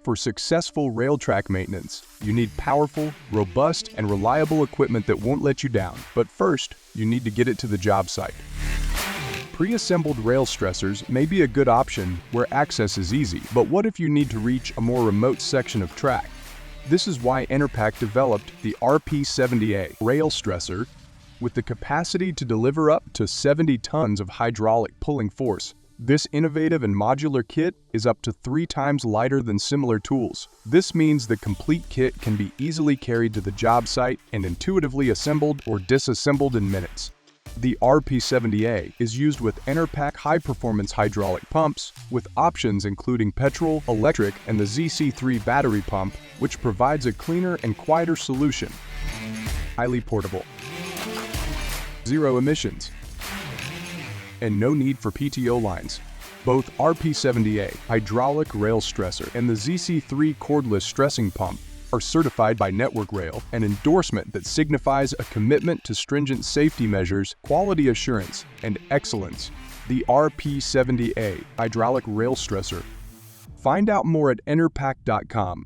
For successful rail track maintenance, you need powerful, robust, and reliable equipment that won't let you down. But first, you need to get it to the job site. Pre-assembled rail stressors may be a good option where access is easy, but what if you need to reach a more remote section of track? This is why Enerpac developed the RP70A rail stressor with the capacity to deliver up to 70 tons of hydraulic pulling force. This innovative and modular kit is up to 3 times lighter than similar tools. This means the complete kit can be easily carried to the job site and intuitively assembled or disassembled in minutes. The RP70A is used with Enerpac high-performance hydraulic pumps, with options including petrol, electric, and the ZC3 battery pump, which provides a cleaner and quieter solution. Highly portable. Zero emissions. And no need for PTO lines. Both RP70A hydraulic rail stressor and the ZC3 cordless stressing pump are certified by Network Rail, an endorsement that signifies a commitment to stringent safety measures, quality assurance, and excellence. The RP70A hydraulic rail stressor. Find out more at enerpac.com.